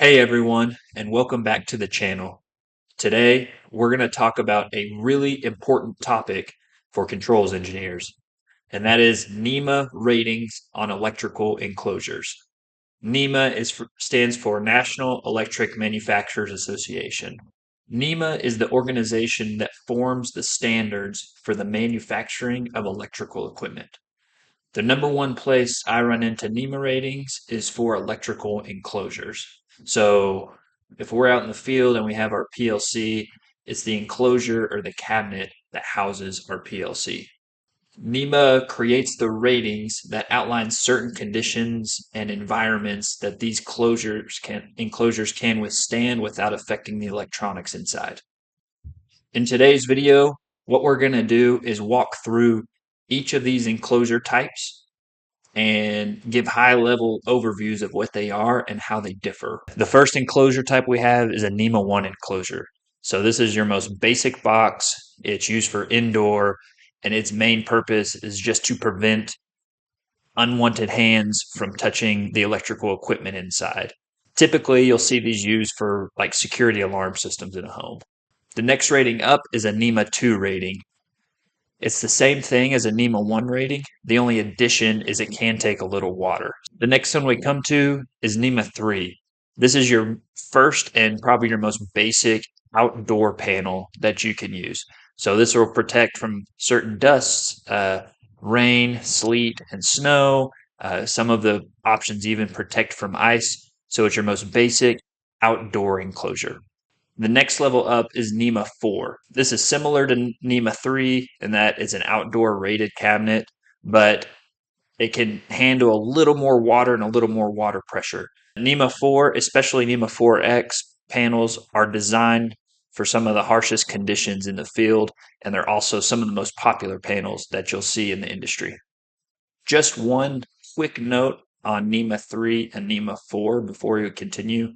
Hey everyone, and welcome back to the channel. Today, we're going to talk about a really important topic for controls engineers, and that is NEMA ratings on electrical enclosures. NEMA stands for National Electric Manufacturers Association. NEMA is the organization that forms the standards for the manufacturing of electrical equipment. The number one place I run into NEMA ratings is for electrical enclosures. So if we're out in the field and we have our PLC, it's the enclosure or the cabinet that houses our PLC. NEMA creates the ratings that outline certain conditions and environments that these enclosures can withstand without affecting the electronics inside. In today's video, what we're going to do is walk through each of these enclosure types and give high level overviews of what they are and how they differ. The first enclosure type we have is a NEMA 1 enclosure. So this is your most basic box. It's used for indoor, and its main purpose is just to prevent unwanted hands from touching the electrical equipment inside. Typically, you'll see these used for like security alarm systems in a home. The next rating up is a NEMA 2 rating. It's the same thing as a NEMA 1 rating. The only addition is it can take a little water. The next one we come to is NEMA 3. This is your first and probably your most basic outdoor panel that you can use. So this will protect from certain dusts, rain, sleet, and snow. Some of the options even protect from ice. So it's your most basic outdoor enclosure. The next level up is NEMA 4. This is similar to NEMA 3 in that it's an outdoor rated cabinet, but it can handle a little more water and a little more water pressure. NEMA 4, especially NEMA 4X panels, are designed for some of the harshest conditions in the field, and they're also some of the most popular panels that you'll see in the industry. Just one quick note on NEMA 3 and NEMA 4 before we continue.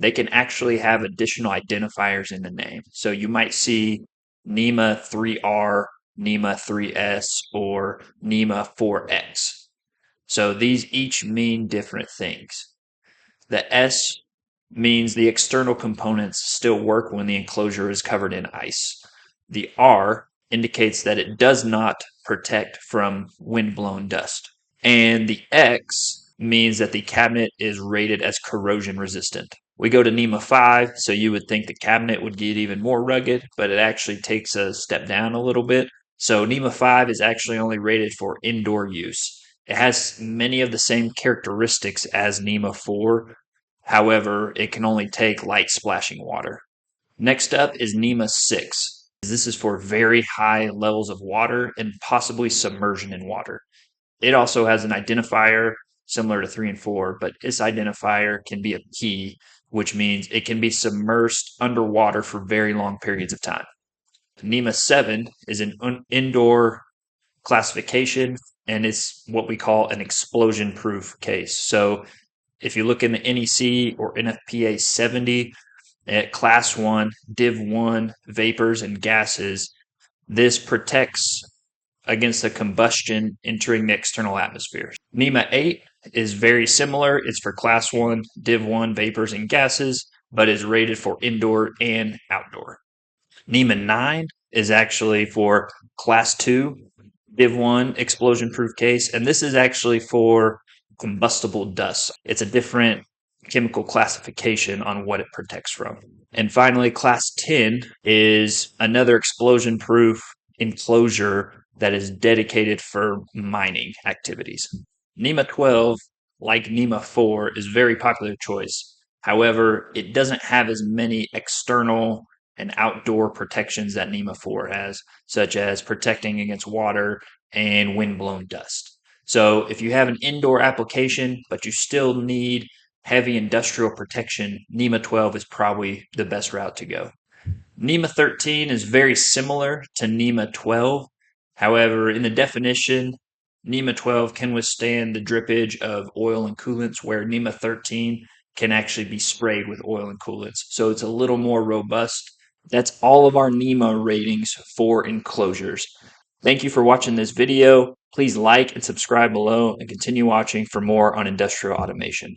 They can actually have additional identifiers in the name. So you might see NEMA 3R, NEMA 3S, or NEMA 4X. So these each mean different things. The S means the external components still work when the enclosure is covered in ice. The R indicates that it does not protect from wind-blown dust. And the X means that the cabinet is rated as corrosion resistant. We go to NEMA 5, so you would think the cabinet would get even more rugged, but it actually takes a step down a little bit. So NEMA 5 is actually only rated for indoor use. It has many of the same characteristics as NEMA 4. However, it can only take light splashing water. Next up is NEMA 6. This is for very high levels of water and possibly submersion in water. It also has an identifier similar to 3 and 4, but its identifier can be a P, which means it can be submersed underwater for very long periods of time. NEMA 7 is an indoor classification, and it's what we call an explosion proof case. So if you look in the NEC or NFPA 70 at class 1, div 1, vapors and gases, this protects against the combustion entering the external atmosphere. NEMA 8 is very similar. It's for class 1, div 1, vapors and gases, but is rated for indoor and outdoor. NEMA 9 is actually for class 2, div 1, explosion proof case, and this is actually for combustible dust. It's a different chemical classification on what it protects from. And finally, class 10 is another explosion proof enclosure that is dedicated for mining activities. NEMA 12, like NEMA 4, is a very popular choice. However, it doesn't have as many external and outdoor protections that NEMA 4 has, such as protecting against water and wind-blown dust. So if you have an indoor application, but you still need heavy industrial protection, NEMA 12 is probably the best route to go. NEMA 13 is very similar to NEMA 12. However, in the definition, NEMA 12 can withstand the drippage of oil and coolants, where NEMA 13 can actually be sprayed with oil and coolants. So it's a little more robust. That's all of our NEMA ratings for enclosures. Thank you for watching this video. Please like and subscribe below and continue watching for more on industrial automation.